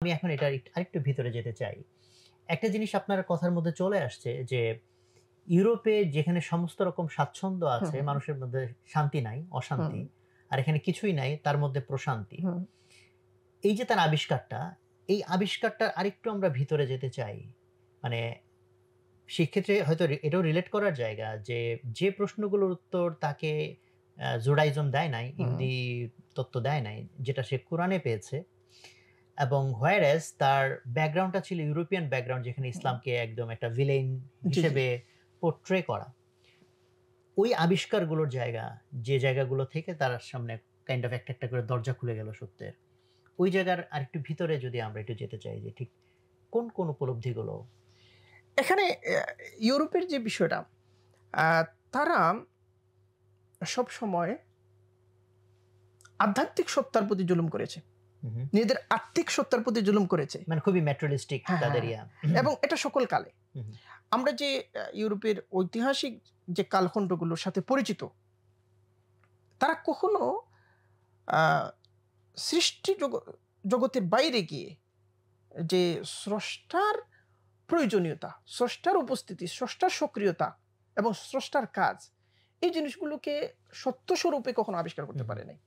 আমি এখন এটা আরেকটু ভিতরে যেতে চাই। একটা জিনিস আপনার কথার মধ্যে চলে আসছে যে ইউরোপে যেখানে সমস্ত রকম স্বাচ্ছন্দ্য হুম, আছে, হুম, মানুষের মধ্যে শান্তি নাই, হুম, অশান্তি। আর এখানে কিছুই নাই, তার মধ্যে প্রশান্তি। হুম। এই যে তার আবিষ্কারটা, এই আবিষ্কারটার আরেকটু আমরা ভিতরে যেতে চাই। মানে সেক্ষেত্রে হয়তো এটাও রিলেট করার জায়গা যে, যে প্রশ্নগুলোর উত্তর তাকে জুডাইজম দেয় নাই, হুম, ইহুদি তত্ত্ব দেয় নাই, যেটা সে কোরআনে পেয়েছে এবং whereas তার ব্যাকগ্রাউন্ডটা ছিল ইউরোপিয়ান ব্যাকগ্রাউন্ড যেখানে হুম। ইসলামকে একদম একটা ভিলেন জি, জি। হিসেবে পোর্ট্রে করা। ওই আবিষ্কারগুলোর জায়গা, যে জায়গাগুলো থেকে তার সামনে কাইন্ড অফ একটা করে দরজা খুলে গেল সত্যের। ওই জায়গার আরেকটু ভিতরে যদি আমরা একটু যেতে চাই যে ঠিক কোন উপলব্ধিগুলো? এখানে ইউরোপের যে বিষয়টা, আহ, তারা সবসময় আধ্যাত্মিক সত্তার প্রতি জুলুম করেছে, হু, হু। নিজেদের আত্মিক সত্তার প্রতি জুলুম করেছে। মানে খুবই ম্যাটেরিয়ালিস্টিক হ্যাঁ, তাদের হ্যাঁ, ইয়া। এবং এটা সকল কালে। হু, হু। আমরা যে ইউরোপের ঐতিহাসিক যে কালখণ্ডগুলোর সাথে পরিচিত, তারা কখনো আহ, সৃষ্টি জগতের বাইরে গিয়ে যে স্রষ্টার প্রয়োজনীয়তা, স্রষ্টার উপস্থিতি, স্রষ্টার সক্রিয়তা এবং স্রষ্টার কাজ, এই জিনিসগুলোকে সত্যস্বরূপে কখনো আবিষ্কার করতে পারে নাই।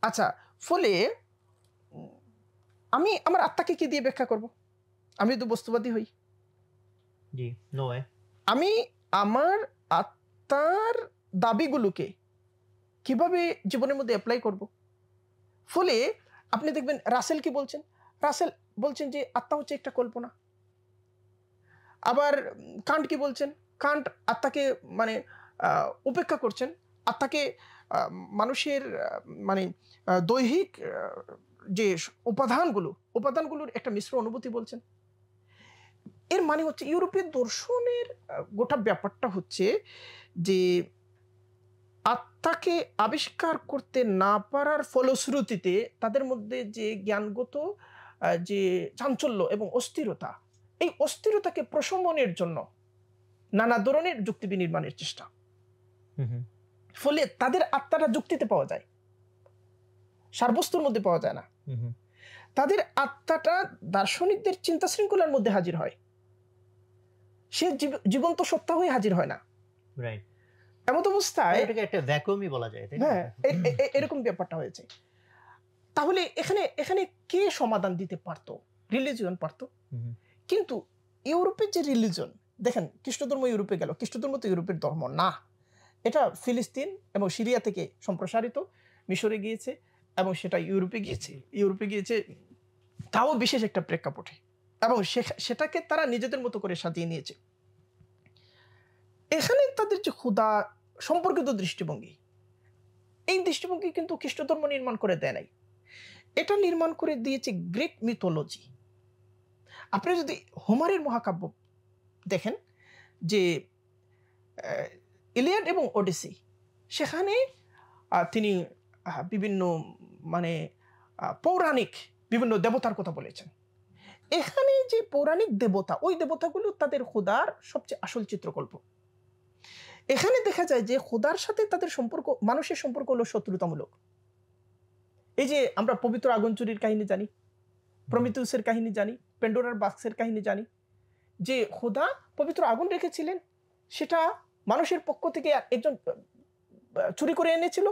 আচ্ছা, ফলে উম, আমি আমার আত্মাকে কি দিয়ে ব্যাখ্যা করব? আমি তো বস্তুবাদী হই। জি, নো ওয়ে। আমি আমার আত্মার দাবিগুলোকে কিভাবে জীবনের মধ্যে অ্যাপ্লাই করব? ফলে আপনি দেখবেন রাসেল কি বলছেন? রাসেল বলছেন যে আত্মা হচ্ছে একটা কল্পনা। আবার কান্ট কি বলছেন? কান্ট আত্মাকে মানে উপেক্ষা করছেন। আত্মাকে আ মানুষের মানে দৈহিক যে উপাদানগুলোর একটা মিশ্র অনুভূতি বলছেন। এর মানে হচ্ছে ইউরোপীয় দর্শনের গোটা ব্যাপারটা হচ্ছে যে আত্মাকে আবিষ্কার করতে না পারার ফলশ্রুতিতে তাদের মধ্যে যে জ্ঞানগত যে চাঞ্চল্য এবং অস্থিরতা, এই অস্থিরতাকে প্রশমনের জন্য নানা ধরনের যুক্তি বিনির্মাণের চেষ্টা। হু, হু। ফলে তাদের আত্মাটা যুক্তিতে পাওয়া যায়, সারবস্তুর মধ্যে পাওয়া যায় না। হু, হু। তাদের আত্মাটা দার্শনিকদের চিন্তা শৃঙ্খলার মধ্যে হাজির হয়, সে জীবন্ত সত্তা হয়ে হাজির হয় না। রাইট। এমত অবস্থায় এটাকে একটা ভ্যাকুয়ামই বলা যায়, তাই না? হ্যাঁ, এরকম ব্যাপারটা হয়েছে। তাহলে এখানে এখানে কে সমাধান দিতে পারতো? রিলিজিয়ন পারতো। হু, হু। কিন্তু ইউরোপের যে রিলিজন, দেখেন খ্রিস্ট ধর্ম ইউরোপে গেল, খ্রিস্ট ধর্ম তো ইউরোপের ধর্ম না। এটা ফিলিস্তিন এবং সিরিয়া থেকে সম্প্রসারিত, মিশরে গিয়েছে এবং সেটা ইউরোপে গিয়েছে তাও বিশেষ একটা প্রেক্ষাপটে, এবং সেটাকে তারা নিজেদের মতো করে সাজিয়ে নিয়েছে। এখানে তাদের যে খোদা সম্পর্কিত দৃষ্টিভঙ্গি, এই দৃষ্টিভঙ্গি কিন্তু খ্রিস্ট ধর্ম নির্মাণ করে দেয় নাই, এটা নির্মাণ করে দিয়েছে গ্রিক মিথোলজি। আপনি যদি হোমারের মহাকাব্য দেখেন, যে ইলিয়াড এবং ওডিসি, সেখানে তিনি বিভিন্ন মানে পৌরাণিক বিভিন্ন দেবতার কথা বলেছেন। এখানে যে পৌরাণিক দেবতা, ওই দেবতাগুলো তাদের খোদার সবচেয়ে আসল চিত্রকল্প। এখানে দেখা যায় যে খোদার সাথে তাদের সম্পর্ক, মানুষের সম্পর্ক হলো শত্রুতামূলক। এই যে আমরা পবিত্র আগুন চুরির কাহিনী জানি, প্রমিথিউসের কাহিনী জানি, পেন্ডোরার বাক্সের কাহিনী জানি, যে খোদা পবিত্র আগুন রেখেছিলেন, সেটা মানুষের পক্ষ থেকে একজন চুরি করে এনেছিল।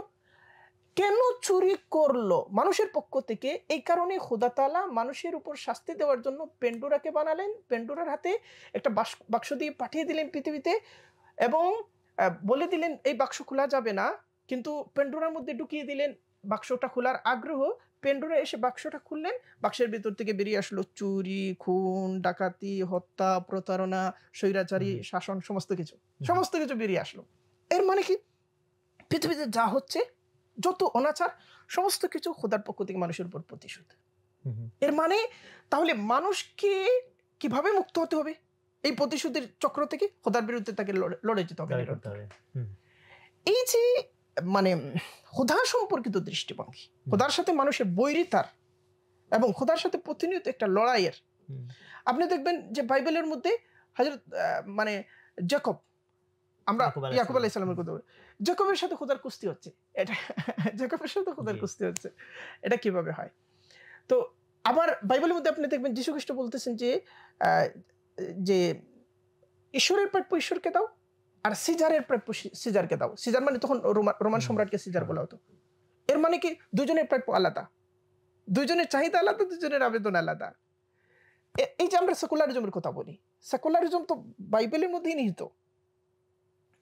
কেন চুরি করলো মানুষের পক্ষ থেকে? এই কারণে খোদা তাআলা মানুষের উপর শাস্তি দেওয়ার জন্য পেন্ডোরাকে বানালেন, পেন্ডোরার হাতে একটা বাক্স দিয়ে পাঠিয়ে দিলেন পৃথিবীতে, এবং বলে দিলেন এই বাক্স খোলা যাবে না, কিন্তু পেন্ডোরার মধ্যে ঢুকিয়ে দিলেন বাক্সটা খোলার আগ্রহ। পেন্ডোরা এসে বাক্সটা খুললেন, বাক্সের ভিতর থেকে বেরিয়ে আসলো চুরি, খুন, ডাকাতি, হত্যা, প্রতারণা, স্বৈরাচারী শাসন, সমস্ত কিছু বেরিয়ে আসলো। এর মানে কি? পৃথিবীতে যা হচ্ছে, যত অনাচার, সমস্ত কিছু খোদার পক্ষ থেকে মানুষের উপর প্রতিশোধ। এর মানে তাহলে মানুষকে কিভাবে মুক্ত হতে হবে এই প্রতিশোধের চক্র থেকে? খোদার বিরুদ্ধে তাকে লড়ে যেতে হবে। এই যে মানে খোদা সম্পর্কিত দৃষ্টিভঙ্গি, খোদার সাথে মানুষের বৈরিতার এবং খোদার সাথে প্রতিনিয়ত একটা লড়াইয়ের। আপনি দেখবেন যে বাইবেলের মধ্যে হযরত মানে যাকব, আমরা ইয়াকুব আলাইহিস সালামের কথা বলি, যাকবের সাথে খোদার কুস্তি হচ্ছে। এটা যাকবের সাথে খোদার কুস্তি হচ্ছে, এটা কিভাবে হয়? তো আবার বাইবেলের মধ্যে আপনি দেখবেন যীশু খ্রিস্ট বলতেছেন যে আহ, যে ঈশ্বরের প্রাপ্য ঈশ্বরকে দাও, আর সিজারের প্রাপ্য সিজারকে দাও। সিজার মানে তখন রোমান সম্রাটকে সিজার বলা হতো। এর মানে কি দুজনের প্রাপ্য আলাদা, দুজনের চাহিদা আলাদা, দুজনের আবেদন আলাদা। এই যে আমরা সেকুলারিজমের কথা বলি, সেকুলারিজম তো বাইবেলের মধ্যেই নিহিত।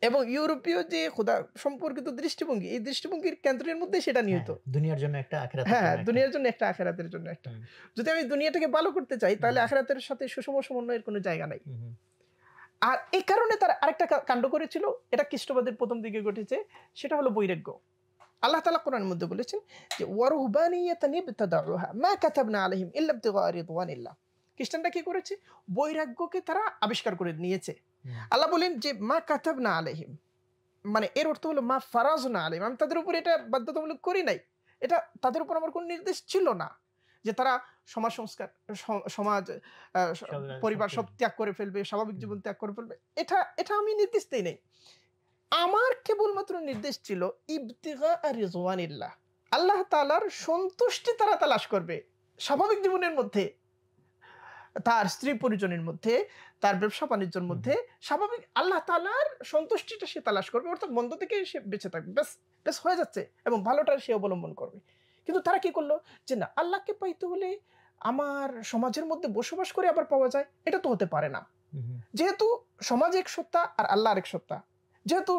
এবং ইউরোপীয় যে খোদা সম্পর্কিত দৃষ্টিভঙ্গি, এই দৃষ্টিভঙ্গির কেন্দ্রের মধ্যে সেটা নিহিত। দুনিয়ার জন্য একটা, আখিরাতের হ্যাঁ, জন্য একটা। দুনিয়ার জন্য একটা, আখিরাতের জন্য একটা। যদি আমি দুনিয়াটাকে ভালো করতে চাই তাহলে আখিরাতের সাথে সুষম সমন্বয়ের কোনো জায়গা নাই। আর এই কারণে তারা আরেকটা কাণ্ড করেছিল, এটা খ্রিস্টবাদের প্রথম দিকে ঘটেছে, সেটা হলো বৈরাগ্য। আল্লাহ তাআলা কোরআনের মধ্যে বলেছেন যে ওয়ারুহবানিয়াতান ইবতাদাউহা মা কাতাবনা আলাইহিম ইল্লা ইবতিগা রিদওয়ানিল্লাহ। খ্রিস্টানরা কি করেছে? বৈরাগ্যকে তারা আবিষ্কার করে নিয়েছে। আল্লাহ বলেন যে মা কাতাবনা আলাইহিম, মানে এর অর্থ হলো মা ফারাজনা আলাইহিম, আমি তাদের উপর এটা বাধ্যতামূলক করি নাই, এটা তাদের উপর আমার কোনো নির্দেশ ছিল না যে তারা সমাজ সংস্কার, সমাজ, পরিবার সব ত্যাগ করে ফেলবে, স্বাভাবিক জীবন ত্যাগ করে ফেলবে, এটা এটা আমি নির্দেশ দেই নাই। আমার কেবলমাত্র নির্দেশ ছিল ইবতিগা রিজওয়ানিল্লাহ, আল্লাহ তাআলার সন্তুষ্টি তারা তালাশ করবে স্বাভাবিক জীবনের মধ্যে, তার স্ত্রী পরিজনের মধ্যে, তার ব্যবসা বাণিজ্যের মধ্যে স্বাভাবিক আল্লাহ তাআলার সন্তুষ্টিটা সে তালাশ করবে, অর্থাৎ মন্দ থেকে সে বেঁচে থাকবে, ব্যাস ব্যাস হয়ে যাচ্ছে, এবং ভালোটা সে অবলম্বন করবে। কিন্তু তারা কি করলো যে না, আল্লাহকে পাইতে হলে আমার সমাজের মধ্যে বসবাস করে আবার পাওয়া যায়, এটা তো হতে পারে না। যেহেতু সমাজ এক সত্তা আর আল্লাহ আরেক সত্তা, যেহেতু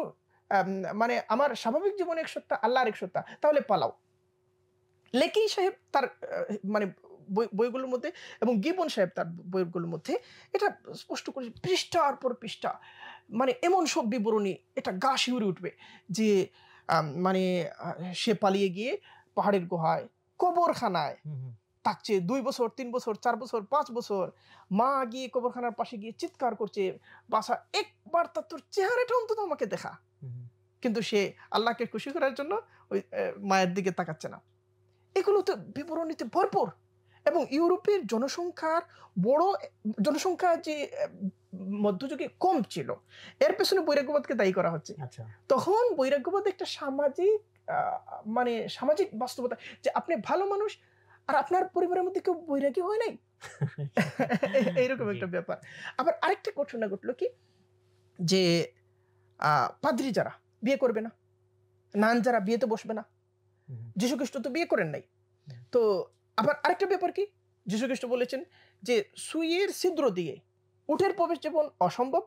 মানে আমার স্বাভাবিক জীবন এক সত্তা, আল্লাহ আরেক সত্তা, তাহলে পালাও। লেকি সাহেব তার মানে বইগুলোর মধ্যে, এবং গিবন সাহেব তার বইগুলোর মধ্যে এটা স্পষ্ট করে পৃষ্ঠার পর পৃষ্ঠা, মানে এমন সব বিবরণী, এটা গা শিউরে উঠবে যে মানে সে পালিয়ে গিয়ে পাহাড়ের গুহায়, কবরখানায় থাকছে 2 বছর, 3 বছর, 4 বছর, 5 বছর, মা গিয়ে কবরখানার পাশে গিয়ে চিৎকার করছে, বাসা একবার তার তোর চেহারাটা অন্তত আমাকে দেখা। কিন্তু সে আল্লাহকে খুশি করার জন্য ওই মায়ের দিকে তাকাচ্ছে না। এগুলো তো বিবরণীতে ভরপুর। এবং ইউরোপের জনসংখ্যার বড় জনসংখ্যা যে মধ্যযুগে কম ছিল, এর পেছনে বৈরাগ্যবাদকে দায়ী করা হচ্ছে। তখন বৈরাগ্যবাদ একটা সামাজিক মানে সামাজিক বাস্তবতা, যে আপনি ভালো মানুষ আর আপনার পরিবারের মধ্যে কেউ বৈরাগী হয় নাই, এইরকম একটা ব্যাপার। আবার আরেকটা ঘটনা ঘটলো কি, যে পাদ্রী যারা বিয়ে করবে না, নান যারা বিয়েতে বসবে না, যীশু খ্রিস্ট তো বিয়ে করেন নাই। তো আবার আরেকটা ব্যাপার কি, যীশু খ্রিস্ট বলেছেন যে সুইয়ের ছিদ্র দিয়ে উটের প্রবেশ যেমন অসম্ভব,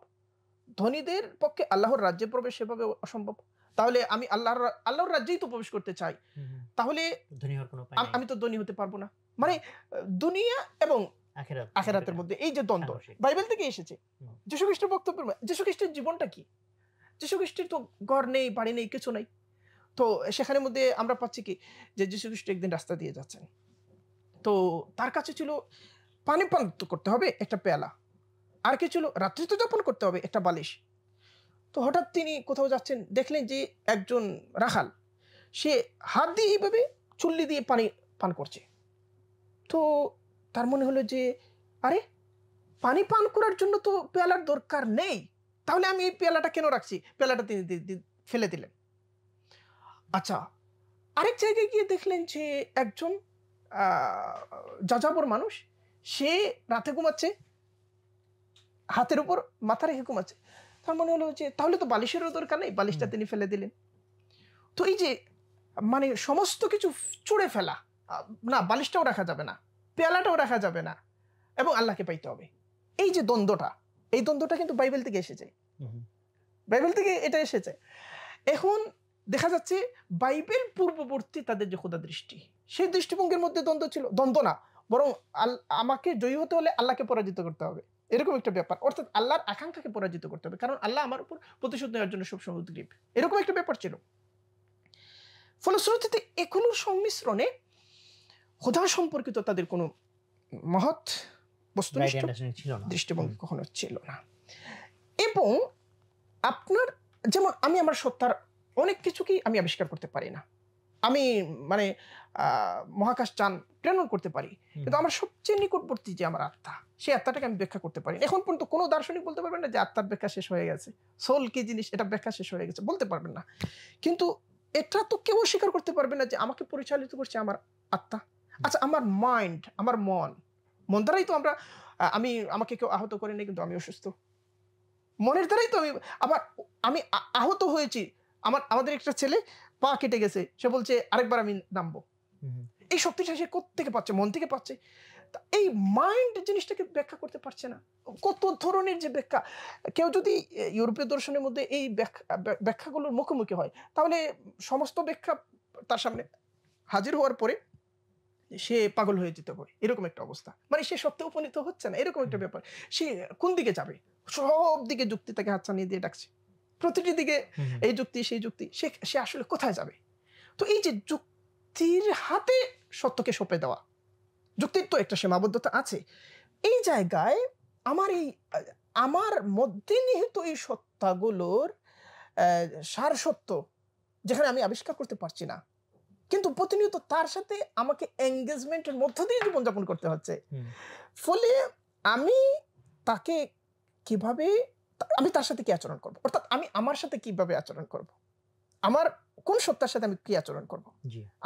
ধনীদের পক্ষে আল্লাহর রাজ্যে প্রবেশ সেভাবে অসম্ভব। তাহলে আমি আল্লাহর রাজ্যেই তো প্রবেশ করতে চাই, তাহলে আমি তো ধনী হতে পারবো না। মানে দুনিয়া এবং আখিরাতের মধ্যে এই যে দ্বন্দ্ব বাইবেল থেকে এসেছে। যীশু খ্রিস্টের বক্তব্য, যীশু খ্রিস্টের জীবনটা কি? যীশু খ্রিস্টের তো ঘর নেই, বাড়ি নেই, কিছু নাই। তো সেখানের মধ্যে আমরা পাচ্ছি কি, যে যীশু খ্রিস্ট একদিন রাস্তা দিয়ে যাচ্ছেন, তো তার কাছে ছিল পানি পান করতে হবে একটা পেয়ালা, আর কি ছিল রাত্রি তো যাপন করতে হবে একটা বালিশ। তো হঠাৎ তিনি কোথাও যাচ্ছেন, দেখলেন যে একজন রাখাল সে হাত দিয়ে এইভাবে চুল্লি দিয়ে পানি পান করছে। তো তার মনে হলো যে আরে, পানি পান করার জন্য তো পেয়ালার দরকার নেই, তাহলে আমি এই পেয়ালাটা কেন রাখছি? পেয়ালাটা তিনি ফেলে দিলেন। আচ্ছা, আরেক জায়গায় গিয়ে দেখলেন যে একজন যাযাবর মানুষ, সে রাতে ঘুমাচ্ছে, হাতের উপর মাথা রেখে ঘুমাচ্ছে। তার মনে হলো যে তাহলে তো বালিশেরও দরকার নেই, বালিশটা তিনি ফেলে দিলেন। তো এই যে মানে সমস্ত কিছু ছুঁড়ে ফেলা, না বালিশটাও রাখা যাবে না, পেয়ালাটাও রাখা যাবে না, এবং আল্লাহকে পাইতে হবে, এই যে দ্বন্দ্বটা, এই দ্বন্দ্বটা কিন্তু বাইবেল থেকে এসেছে, বাইবেল থেকে এটা এসেছে। এখন দেখা যাচ্ছে বাইবেল পূর্ববর্তী তাদের যে খোদা দৃষ্টি, সেই দৃষ্টিভঙ্গির মধ্যে দ্বন্দ্ব ছিল, দ্বন্দ্ব না, বরং আমাকে জয়ী হতে হলে আল্লাহকে পরাজিত করতে হবে, এরকম একটা ব্যাপার। অর্থাৎ আল্লাহর আকাঙ্ক্ষাকে পরাজিত করতে হবে, কারণ আল্লাহ আমার উপর প্রতিশোধ নেওয়ার জন্য সবসময় উদ্গ্রীব, এরকম একটা ব্যাপার ছিল। ফলশ্রুতিতে এগুলোর সংমিশ্রণে খোদা সম্পর্কিত তাদের কোনো মহৎ বস্তুনিষ্ঠ দৃষ্টিভঙ্গি কখনো ছিল না। এবং আপনার যেমন আমি আমার সত্তার অনেক কিছুকেই আমি আবিষ্কার করতে পারি না, আমি মানে মহাকাশ যান প্রেরণ করতে পারি, কিন্তু আমার সবচেয়ে নিকটবর্তী যে আমার আত্মা, সেই আত্মাটাকে আমি ব্যাখ্যা করতে পারি। এখন পর্যন্ত কোনো দার্শনিক বলতে পারবেন না যে আত্মার ব্যাখ্যা শেষ হয়ে গেছে, সোল কি জিনিস এটা ব্যাখ্যা শেষ হয়ে গেছে, বলতে পারবেন না। কিন্তু এটা তো কেউ স্বীকার করতে পারবে না যে আমাকে পরিচালিত করছে আমার আত্মা, আচ্ছা, আমার মাইন্ড, আমার মন দ্বারাই তো আমরা আমাকে কেউ আহত করেনি কিন্তু আমি অসুস্থ। মনের দ্বারাই তো আমি আহত হয়েছি। আমাদের একটা ছেলে পা কেটে গেছে, সে বলছে আরেকবার আমি নামবো। এই শক্তিটা সে কোত্থেকে পাচ্ছে? মন থেকে পাচ্ছে। এই মাইন্ড জিনিসটাকে ব্যাখ্যা করতে পারছে না। কত ধরনের যে ব্যাখ্যা, কেউ যদি ইউরোপীয় দর্শনের মধ্যে এই ব্যাখ্যাগুলোর মুখোমুখি হয়, তাহলে সমস্ত ব্যাখ্যা তার সামনে হাজির হওয়ার পরে সে পাগল হয়ে যেতে পারে, এরকম একটা অবস্থা। মানে সে সত্যে উপনীত হচ্ছে না, এরকম একটা ব্যাপার। সে কোন দিকে যাবে? সব দিকে যুক্তি তাকে হাতছানি দিয়ে ডাকছে, প্রতিটি দিকে এই যুক্তি সেই যুক্তি। সে আসলে কোথায় যাবে? তো এই যে যুক্তির হাতে সত্যকে সঁপে দেওয়া, যুক্তির তো একটা সীমাবদ্ধতা আছে। এই জায়গায় আমার মধ্যে নিহিত এই সত্তাগুলোর সার সত্য, যেখানে আমি আবিষ্কার করতে পারছি না, কিন্তু প্রতিনিয়ত তার সাথে আমাকে এঙ্গেজমেন্টের মধ্য দিয়ে জীবনযাপন করতে হচ্ছে। ফলে আমি তাকে কিভাবে, আমি তার সাথে কি আচরণ করব, অর্থাৎ আমি আমার সাথে কিভাবে আচরণ করব, আমার কোন সত্তার সাথে আমি কি আচরণ করব,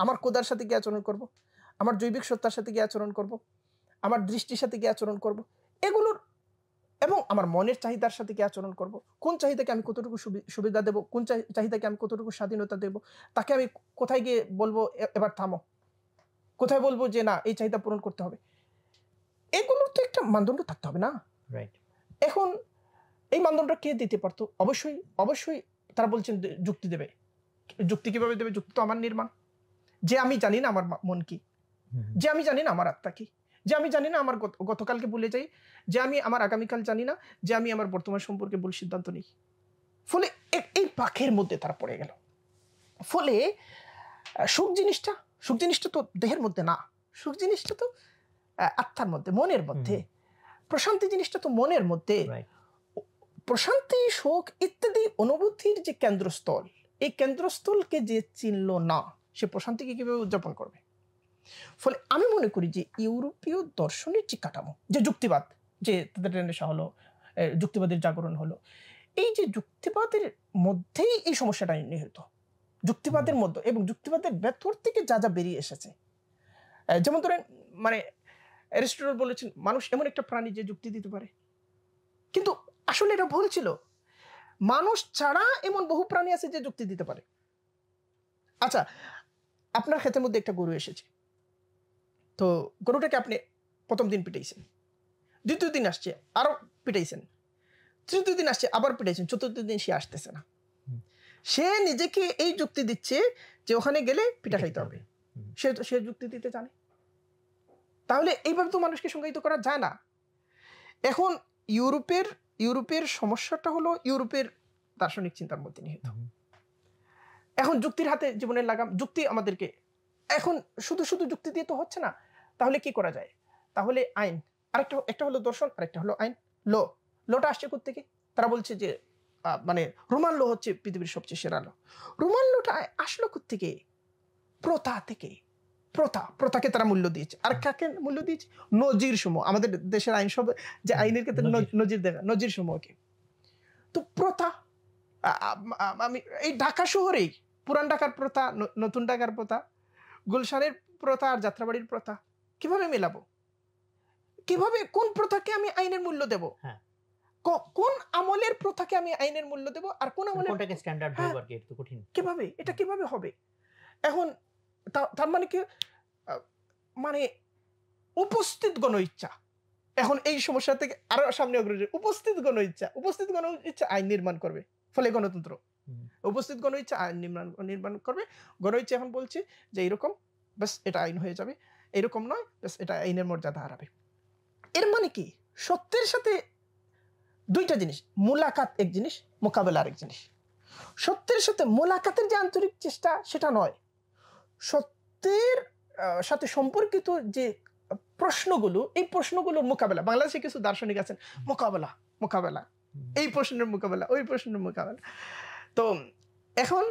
আমার কোদার সাথে কি আচরণ করব, আমার জৈবিক সত্তার সাথে কি আচরণ করব, আমার দৃষ্টির সাথে কি আচরণ করব, এগুলোর, এবং আমার মনের চাহিদার সাথে কি আচরণ করব, কোন চাহিদাকে আমি কতটুকু সুবিধা দেব, কোন চাহিদাকে আমি কতটুকু স্বাধীনতা দেব, তাকে আমি কোথায় গিয়ে বলবো এবার থামো, কোথায় বলবো যে না এই চাহিদা পূরণ করতে হবে, এগুলোর তো একটা মানদণ্ড থাকতে হবে না? এখন এই মানদণ্ডটা কে দিতে পারতো? অবশ্যই তারা বলছেন যুক্তি দেবে। যুক্তি কিভাবে দেবে? যুক্তি তো আমার নির্মাণ। যে আমি জানি না আমার মন কি, যে আমি জানি না আমার আত্মা কি, যে আমি জানি না আমার গতকালকে ভুলে যাই, যে আমি আমার আগামীকাল জানি না, যে আমি আমার বর্তমান সম্পর্কে ভুল সিদ্ধান্ত নিই। ফলে এই পাখের মধ্যে তারা পড়ে গেল। ফলে সুখ জিনিসটা তো দেহের মধ্যে না, সুখ জিনিসটা তো আত্মার মধ্যে, মনের মধ্যে। প্রশান্তি জিনিসটা তো মনের মধ্যে। প্রশান্তি, সুখ ইত্যাদি অনুভূতির যে কেন্দ্রস্থল, এই কেন্দ্রস্থলকে যে চিনল না, সে প্রশান্তিকে কিভাবে উদযাপন করবে? ফলে আমি মনে করি যে ইউরোপীয় দর্শনের যে কাঠামো, যে যুক্তিবাদ, যে তাদের রেনেসাঁ হলো, যুক্তিবাদের জাগরণ হলো, এই যে যুক্তিবাদের মধ্যেই এই সমস্যাটা নিহিত, যুক্তিবাদের মধ্যে, এবং যুক্তিবাদের ভেতর থেকে যা যা বেরিয়ে এসেছে। যেমন ধরেন, মানে অ্যারিস্টটল বলেছেন মানুষ এমন একটা প্রাণী যে যুক্তি দিতে পারে, কিন্তু আসলে এটা ভুল ছিল। মানুষ ছাড়া এমন বহু প্রাণী আছে যে যুক্তি দিতে পারে। আচ্ছা, আপনার ক্ষেতের মধ্যে একটা গরু এসেছে, তো গরুটাকে আপনি প্রথম দিন পিটাইছেন, দ্বিতীয় দিন আসছে আরো পিটাইছেন, তৃতীয় দিন আসছে আবার পিটাইছেন, চতুর্থ দিন সে আসতেছে না। সে নিজেকে এই যুক্তি দিচ্ছে যে ওখানে গেলে পিটা খাইতে হবে, সে যুক্তি দিতে জানে। তাহলে এইভাবে তো মানুষকে সংজ্ঞায়িত করা যায় না। এখন ইউরোপের সমস্যাটা হলো ইউরোপের দার্শনিক চিন্তার মধ্যে নিহিত। এখন যুক্তির হাতে জীবনের লাগাম, যুক্তি আমাদেরকে, এখন শুধু যুক্তি দিয়ে তো হচ্ছে না। তাহলে কি করা যায়? তাহলে আইন, একটা হলো দর্শন, আরেকটা হলো আইন। লটা আসছে কোত্থেকে? তারা বলছে যে মানে রোমান ল হচ্ছে পৃথিবীর সবচেয়ে সেরা ল। রোমান লটা আসলো কোত্থেকে? প্রথা থেকে। প্রথাকে তারা মূল্য দিয়েছে। আর কাকে মূল্য দিয়েছে? নজির সমূহ। আমাদের দেশের আইন সব যে আইনের ক্ষেত্রে নজির দেখা, নজির সমূহকে। তো প্রথা, আমি এই ঢাকা শহরেই পুরান ঢাকার প্রথা, নতুন ঢাকার প্রথা, গুলশানের প্রথা আর যাত্রাবাড়ির প্রথা কিভাবে মেলাবো? কিভাবে, কোন প্রথাকে আমি আইনের মূল্য দেব? কোন আমলের প্রথাকে আমি আইনের মূল্য দেব, আর কোন আমলের কোনটাকে স্ট্যান্ডার্ড ধরব আর কি, একটু কঠিন। কিভাবে এটা কিভাবে হবে? এখন তার মানে কি, মানে উপস্থিত গণ ইচ্ছা, এখন এই সমস্যা থেকে আরো সামনে অগ্রসর। উপস্থিত গণ ইচ্ছা আইন নির্মাণ করবে, ফলে গণতন্ত্র। উপস্থিত গণ ইচ্ছা আইন নির্মাণ করবে। গণ ইচ্ছা এখন বলছে যে এরকম, ব্যাস এটা আইন হয়ে যাবে, এরকম নয়, ব্যাস এটা আইনের মর্যাদা হারাবে। এর মানে কি? সত্যের সাথে দুইটা জিনিস, মোলাকাত এক জিনিস, মোকাবেলা আরেক জিনিস। সত্যের সাথে মোলাকাতের যে আন্তরিক চেষ্টা, সেটা নয়। সত্যের সাথে সম্পর্কিত যে প্রশ্নগুলো, এই প্রশ্নগুলোর মোকাবেলা। বাংলাদেশে কিছু দার্শনিক আছেন, মোকাবেলা, এই প্রশ্নের মোকাবেলা, ওই প্রশ্নের মোকাবেলা। তো এখন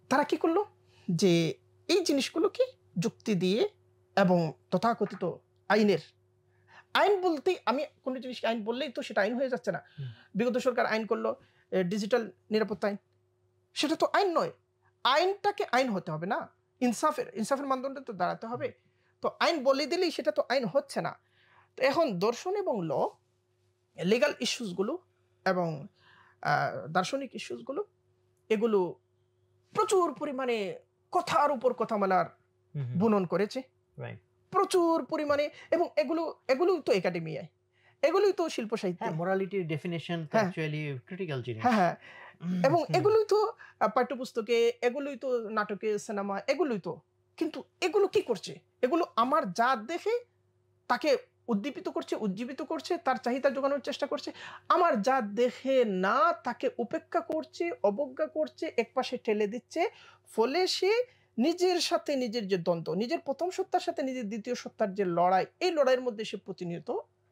তারা কি করলো, যে এই জিনিসগুলোকে যুক্তি দিয়ে এবং তথাকথিত আইন বলতেই, আমি কোনো জিনিসকে আইন বললেই তো সেটা আইন হয়ে যাচ্ছে না। বিগত সরকার আইন করলো ডিজিটাল নিরাপত্তা আইন, সেটা তো আইন নয়। আইনটাকে আইন হতে হবে না, ইনসাফের মানদণ্ডে তো দাঁড়াতে হবে। তো আইন বলে দিলেই সেটা তো আইন হচ্ছে না। তো এখন দর্শন এবং লিগ্যাল ইস্যুসগুলো এবং দার্শনিক ইস্যুসগুলো এগুলো প্রচুর পরিমাণে কথার উপর কথা বলার বুনন করেছে, প্রচুর পরিমাণে। এবং এগুলোই তো একাডেমিয়ায়, এগুলোই তো শিল্প সাহিত্যে, মোরালিটির ডেফিনিশন তো অ্যাকচুয়ালি ক্রিটিক্যাল জিনিস। হ্যাঁ, এবং এগুলোই তো পাঠ্যপুস্তকে, এগুলোই তো নাটকে, সিনেমা, এগুলোই তো। কিন্তু এগুলো কি করছে? এগুলো আমার জাত দেখে তাকে উজ্জীবিত করছে, তার চাহিদা যোগানোর চেষ্টা করছে। আমার জাত দেখে না তাকে উপেক্ষা করছে, অবজ্ঞা করছে, একপাশে ঠেলে দিচ্ছে। ফলে সে নিজের সাথে নিজের যে দ্বন্দ্ব, নিজের প্রথম সত্তার সাথে নিজের দ্বিতীয় সত্তার যে লড়াই, এই লড়াইয়ের মধ্যে সে প্রতিনিয়ত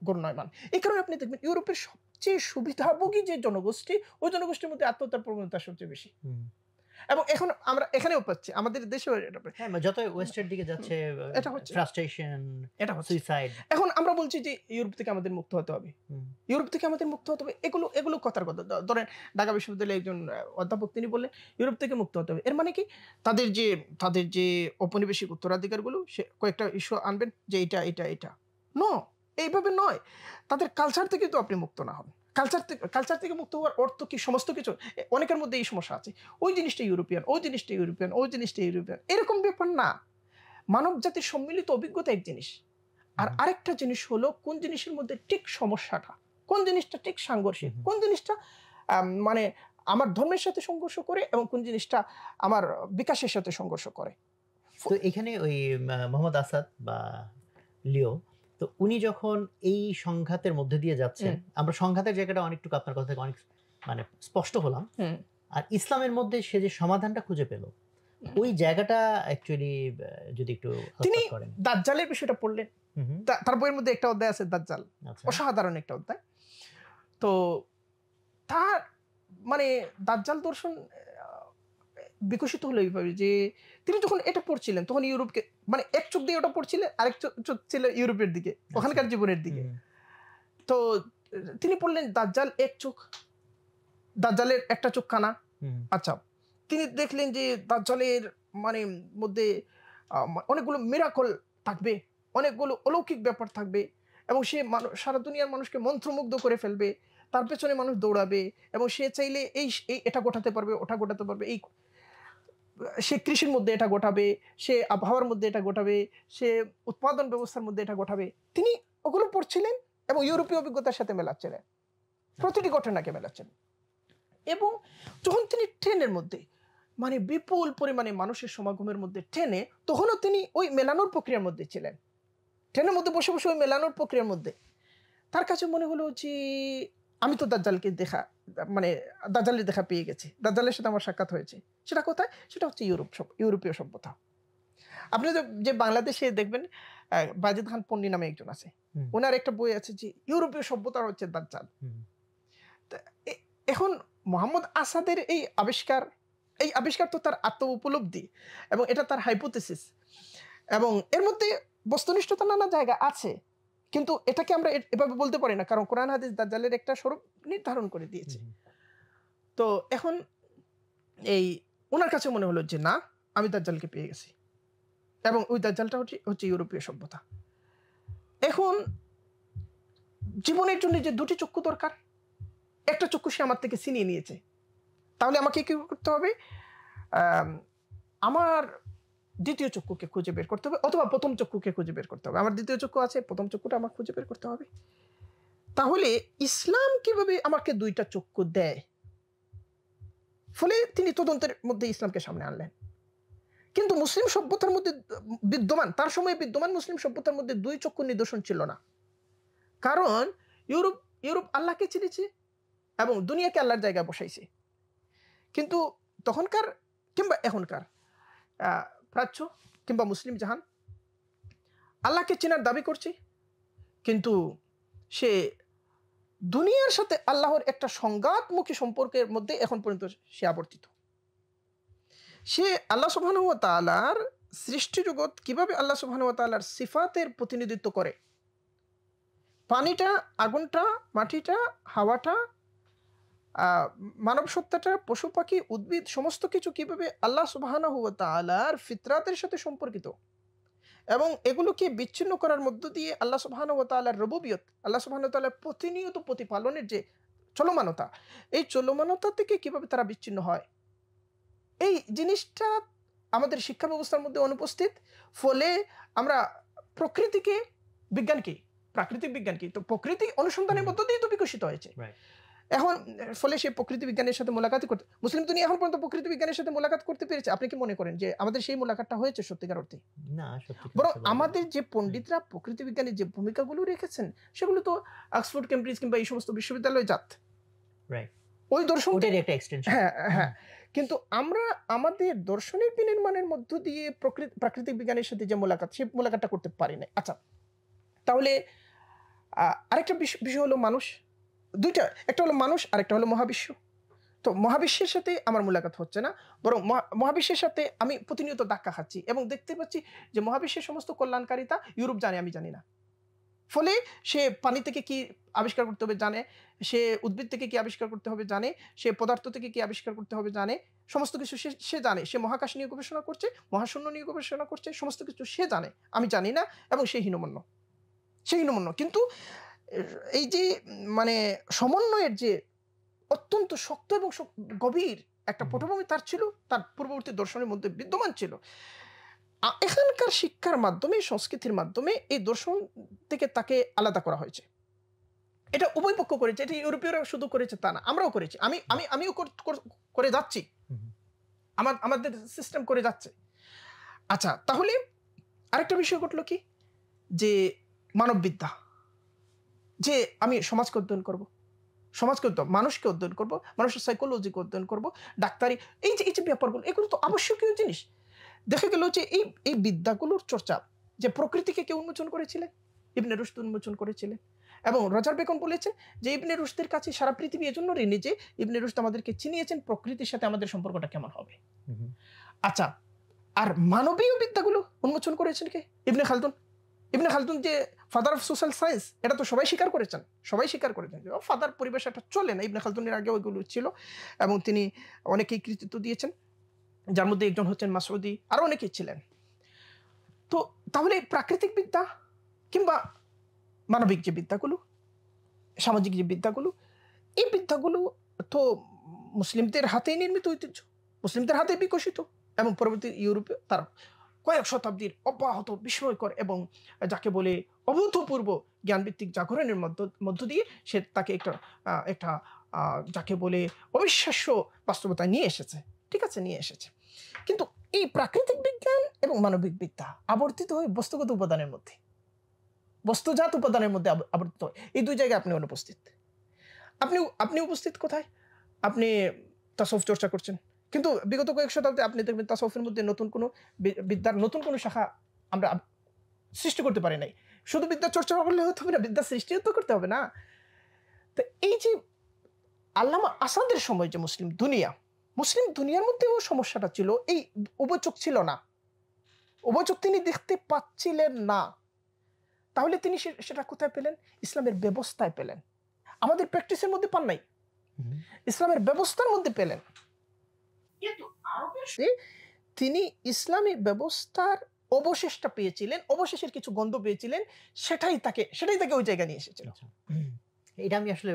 ঘূর্ণয়মান। এই কারণে আপনি দেখবেন ইউরোপের সবচেয়ে সুবিধাভোগী যে জনগোষ্ঠী, ওই জনগোষ্ঠীর মধ্যে আত্মহত্যার প্রবণতা সবচেয়ে বেশি। এবং এখন আমরা এখানেও পাচ্ছি, আমাদের দেশেও যত ওয়েস্টের দিকে যাচ্ছে এটা হচ্ছে, ফ্রাস্ট্রেশন, এটা হচ্ছে সুইসাইড। এখন আমরা বলছি যে ইউরোপ থেকে আমাদের মুক্ত হতে হবে, ইউরোপ থেকে আমাদের মুক্ত হতে হবে। এগুলো কথার কথা। ধরেন ঢাকা বিশ্ববিদ্যালয়ের একজন অধ্যাপক তিনি বললেন ইউরোপ থেকে মুক্ত হতে হবে। এর মানে কি? তাদের যে ঔপনিবেশিক উত্তরাধিকারগুলো, সে কয়েকটা ইস্যু আনবেন যে এটা এইভাবে নয়। তাদের কালচার থেকে তো আপনি মুক্ত না হন। কালচার থেকে মুক্ত হওয়ার অর্থ কি? সমস্ত কিছু। অনেকের মধ্যে এই সমস্যা আছে, ওই জিনিসটা ইউরোপিয়ান, ওই জিনিসটা ইউরোপিয়ান, ওই জিনিসটা ইউরোপিয়ান। এরকম ব্যাপার না। মানব জাতির সম্মিলিত অভিজ্ঞতা এক জিনিস, আর আরেকটা জিনিস হলো কোন জিনিসের মধ্যে ঠিক সমস্যাটা, কোন জিনিসটা ঠিক সাংঘর্ষিক, কোন জিনিসটা মানে আমার ধর্মের সাথে সংঘর্ষ করে, এবং কোন জিনিসটা আমার বিকাশের সাথে সংঘর্ষ করে। তো এখানে ওই মোহাম্মদ আসাদ বা লিও, তো উনি যখন এই সংঘাতের মধ্যে দিয়ে যাচ্ছেন, আমরা সংঘাতের জায়গাটা অনেকটুকু আপনার কথা থেকে অনেক মানে স্পষ্ট হলাম। আর ইসলামের মধ্যে সে যে সমাধানটা খুঁজে পেল, ওই জায়গাটা অ্যাকচুয়ালি যদি একটু তিনি দাজ্জালের বিষয়টা পড়লেন, তার বইয়ের মধ্যে একটা অধ্যায় আছে দাজ্জাল, অসাধারণ একটা অধ্যায়। তো তার মানে দাজ্জাল দর্শন বিকশিত হলো এইভাবে যে তিনি যখন এটা পড়ছিলেন তখন ইউরোপকে মানে এক চোখ দিয়ে ওটা পড়ছিলেন, আরেক চোখ ছিল ইউরোপের দিকে, ওখানকার জীবনের দিকে। তো তিনি পড়লেন দাজ্জাল এক চোখ, দাজ্জালের একটা চোখ কানা। আচ্ছা, তিনি দেখলেন যে দাজ্জালের মানে মধ্যে অনেকগুলো মিরাকল থাকবে, অনেকগুলো অলৌকিক ব্যাপার থাকবে, এবং সে সারা দুনিয়ার মানুষকে মন্ত্রমুগ্ধ করে ফেলবে, তার পেছনে মানুষ দৌড়াবে, এবং সে চাইলে এটা গোটাতে পারবে, ওটা গোটাতে পারবে, সে কৃষির মধ্যে এটা গোটাবে, সে আবহাওয়ার মধ্যে এটা গোটাবে, সে উৎপাদন ব্যবস্থার মধ্যে এটা গোটাবে। তিনি ওগুলো পড়ছিলেন এবং ইউরোপীয় অভিজ্ঞতার সাথে মেলাচ্ছিলেন, প্রতিটি ঘটনাকে মেলাচ্ছেন। এবং যখন তিনি ট্রেনের মধ্যে মানে বিপুল পরিমাণে মানুষের সমাগমের মধ্যে ট্রেনে, তখনও তিনি ওই মেলানোর প্রক্রিয়ার মধ্যে ছিলেন, ট্রেনের মধ্যে বসে বসে ওই মেলানোর প্রক্রিয়ার মধ্যে। তার কাছে মনে হলো যে আমি তো দাজ্জালের দেখা পেয়ে গেছি, দাজ্জালের সাথে আমার সাক্ষাৎ হয়েছে। সেটা কোথায়? সেটা হচ্ছে ইউরোপীয় সভ্যতা। আপনি যে বাংলাদেশে দেখবেন বাজিদ খান পন্নী নামে একজন আছে, ওনার একটা বই আছে যে ইউরোপীয় সভ্যতা হচ্ছে দাজ্জাল। এখন মোহাম্মদ আসাদের এই আবিষ্কার তো তার আত্ম উপলব্ধি, এবং এটা তার হাইপোথিসিস, এবং এর মধ্যে বস্তুনিষ্ঠতা নানা জায়গা আছে, কিন্তু এটাকে আমরা এভাবে বলতে পারি না, কারণ কোরআন হাদিস দাজ্জালের একটা স্বরূপ নির্ধারণ করে দিয়েছে। তো এখন ওনার কাছে মনে হলো যে না, আমি দাজ্জালকে পেয়ে গেছি, এবং ওই দাজ্জালটা হচ্ছে ইউরোপীয় সভ্যতা। এখন জীবনের জন্য যে দুটি চক্ষু দরকার, একটা চক্ষু সে আমার থেকে ছিনিয়ে নিয়েছে, তাহলে আমাকে কি করতে হবে? আমার দ্বিতীয় চক্ষুকে খুঁজে বের করতে হবে, অথবা প্রথম চক্ষুকে খুঁজে বের করতে হবে। আমার দ্বিতীয় চক্ষু আছে, প্রথম চক্ষুটা আমার খুঁজে বের করতে হবে। তাহলে ইসলাম কিভাবে আমাকে দুইটা চক্ষু দেয়? ফলে তিনি তদন্তের মধ্যে ইসলামকে সামনে আনলেন। কিন্তু মুসলিম সভ্যতার মধ্যে তার সময়ে বিদ্যমান মুসলিম সভ্যতার মধ্যে দুই চক্ষুর নিদর্শন ছিল না, কারণ ইউরোপ আল্লাহকে চিনেছে এবং দুনিয়াকে আল্লাহর জায়গায় বসাইছে। কিন্তু তখনকার কিংবা এখনকার প্রাচ্য কিংবা মুসলিম জাহান আল্লাহকে চেনার দাবি করছে, কিন্তু সে দুনিয়ার সাথে আল্লাহর একটা সংঘাতমুখী সম্পর্কের মধ্যে এখন পর্যন্ত সে আবর্তিত। সে আল্লাহ সুবহানাহু ওয়া তাআলার সৃষ্টি জগৎ কিভাবে আল্লাহ সুবহানাহু ওয়া তাআলার সিফাতের প্রতিনিধিত্ব করে, পানিটা, আগুনটা, মাটিটা, হাওয়াটা, মানব সত্তাটা, পশু পাখি, উদ্ভিদ সমস্ত কিছু কিভাবে আল্লাহ সুবহানাহু ওয়া তাআলার ফিতরাতের সাথে সম্পর্কিত, এবং এগুলোকে বিচ্ছিন্ন করার মধ্য দিয়ে আল্লাহ সুবহানাহু ওয়া তাআলার রুবুবিয়ত, আল্লাহ সুবহানাহু ওয়া তাআলার প্রতিনিয়ত প্রতিপালনের যে চলমানতা, এই চলমানতা থেকে কিভাবে তারা বিচ্ছিন্ন হয়, এই জিনিসটা আমাদের শিক্ষা ব্যবস্থার মধ্যে অনুপস্থিত। ফলে আমরা প্রকৃতিকে, বিজ্ঞানকে, প্রাকৃতিক বিজ্ঞানকে তো প্রকৃতি অনুসন্ধানের মধ্য দিয়ে তো বিকশিত হয়েছে। এখন ফলে সেই প্রকৃতি বিজ্ঞানের সাথে মোলাকাত করতে মুসলিম দুনিয়া এখন পর্যন্ত প্রকৃতি বিজ্ঞানের সাথে মোলাকাত করতে পেরেছে। আপনি কি মনে করেন যে আমাদের সেই মোলাকাতটা হয়েছে সত্যিকার অর্থে? না, সত্যি বরং আমাদের যে পণ্ডিতরা প্রকৃতি বিজ্ঞানের যে ভূমিকাগুলো রেখেছেন সেগুলো তো অক্সফোর্ড, কেমব্রিজ কিংবা এই সমস্ত বিশ্ববিদ্যালয়ে যাত, ওই দর্শন একটা এক্সটেনশন। হ্যাঁ হ্যাঁ, কিন্তু আমরা আমাদের দর্শনের বিনির্মাণের মধ্য দিয়ে প্রাকৃতিক বিজ্ঞানের সাথে যে মোলাকাত, সেই মোলাকাতটা করতে পারি না। আচ্ছা, তাহলে আরেকটা বিষয় হলো মানুষ। দুইটা, একটা হলো মানুষ, আরেকটা হলো মহাবিশ্ব। তো মহাবিশ্বের সাথে আমার মোলাকাত হচ্ছে না, বরং মহাবিশ্বের সাথে আমি প্রতিনিয়ত ধাক্কা খাচ্ছি এবং দেখতে পাচ্ছি যে মহাবিশ্বের সমস্ত কল্যাণকারিতা ইউরোপ জানে, আমি জানি না। ফলে সে পানি থেকে কি আবিষ্কার করতে হবে জানে, সে উদ্ভিদ থেকে কি আবিষ্কার করতে হবে জানে, সে পদার্থ থেকে কি আবিষ্কার করতে হবে জানে, সমস্ত কিছু সে জানে। সে মহাকাশ নিয়ে গবেষণা করছে, মহাশূন্য নিয়ে গবেষণা করছে, সমস্ত কিছু সে জানে, আমি জানি না, এবং সে হীনমন্য। কিন্তু এই যে মানে সমন্বয়ের যে অত্যন্ত শক্ত এবং গভীর একটা পটভূমি তার ছিল, তার পূর্ববর্তী দর্শনের মধ্যে বিদ্যমান ছিল। এখানকার শিক্ষার মাধ্যমে, সংস্কৃতির মাধ্যমে এই দর্শন থেকে তাকে আলাদা করা হয়েছে। এটা উভয় পক্ষ করেছে, এটা ইউরোপীয়রা শুধু করেছে তা না, আমরাও করেছি, আমিও করে যাচ্ছি, আমাদের সিস্টেম করে যাচ্ছে। আচ্ছা, তাহলে আরেকটা বিষয় ঘটলো কি, যে মানববিদ্যা, যে আমি সমাজকে অধ্যয়ন করব, মানুষকে অধ্যয়ন করব, মানুষের সাইকোলজিকে অধ্যয়ন করব, ডাক্তারি, এই যে ব্যাপারগুলো, এগুলো তো আবশ্যকীয় জিনিস। দেখা গেল যে এই বিদ্যাগুলোর চর্চা, যে প্রকৃতিকে কে উন্মোচন করেছিলেন? ইবনে রুশদ উন্মোচন করেছিলেন। এবং রজার বেকন বলেছেন যে ইবনে রুশদের কাছে সারা পৃথিবী এজন্য ঋণী যে ইবনে রুশদ আমাদেরকে চিনিয়েছেন প্রকৃতির সাথে আমাদের সম্পর্কটা কেমন হবে। আচ্ছা, আর মানবীয় বিদ্যাগুলো উন্মোচন করেছেন কে? ইবনে খালদুন যে ফাদার অফ সোশ্যাল সায়েন্স, এটা তো সবাই স্বীকার করেছেন। ফাদার পরিবেশ একটা চলে না, ইবনে খালদুনের আগে ওইগুলো ছিল, এবং তিনি অনেকেই কৃতিত্ব দিয়েছেন, যার মধ্যে একজন হচ্ছেন মাসউদি, আরো অনেকেই ছিলেন। তো তাহলে প্রাকৃতিক বিদ্যা কিংবা মানবিক যে বিদ্যাগুলো, সামাজিক যে বিদ্যাগুলো, এই বিদ্যাগুলো তো মুসলিমদের হাতেই নির্মিত ঐতিহ্য, মুসলিমদের হাতে বিকশিত, এবং পরবর্তী ইউরোপে তার কয়েক শতাব্দীর অব্যাহত বিস্ময়কর এবং যাকে বলে অভূতপূর্ব জ্ঞানভিত্তিক জাগরণের মধ্য দিয়ে সে তাকে একটা যাকে বলে অবিশ্বাস্য বাস্তবতায় নিয়ে এসেছে। ঠিক আছে, নিয়ে এসেছে। কিন্তু এই প্রাকৃতিক বিজ্ঞান এবং মানবিক বিদ্যা আবর্তিত হয় বস্তুগত উপাদানের মধ্যে, বস্তুজাত উপাদানের মধ্যে আবর্তিত হয়। এই দুই জায়গায় আপনি অনুপস্থিত। আপনি উপস্থিত কোথায়? আপনি তাসাউফ চর্চা করছেন, কিন্তু বিগত কয়েক শতাব্দী আপনি দেখবেন তাসাউফের মধ্যে নতুন কোনো বিদ্যার নতুন কোনো শাখা আমরা সৃষ্টি করতে পারি নাই। শুধু বিদ্যা চর্চা করলে হতে হবে না, বিদ্যা সৃষ্টিও তো করতে হবে না? তো এই যে আল্লামা আসাদের সময় যে মুসলিম দুনিয়ার মধ্যেও সমস্যাটা ছিল, এই উভচক ছিল না, উভচক তিনি দেখতে পাচ্ছিলেন না। তাহলে তিনি সেটা কোথায় পেলেন? ইসলামের ব্যবস্থায় পেলেন। আমাদের প্র্যাকটিসের মধ্যে পান নাই, ইসলামের ব্যবস্থার মধ্যে পেলেন। তিনি ইসলামী ব্যবস্থার অবশেষটা পেয়েছিলেন, অবশেষের কিছু গন্ধ পেয়েছিলেন, সেটাই তাকে ওই জায়গায় নিয়ে এসেছিল। এটা আমি আসলে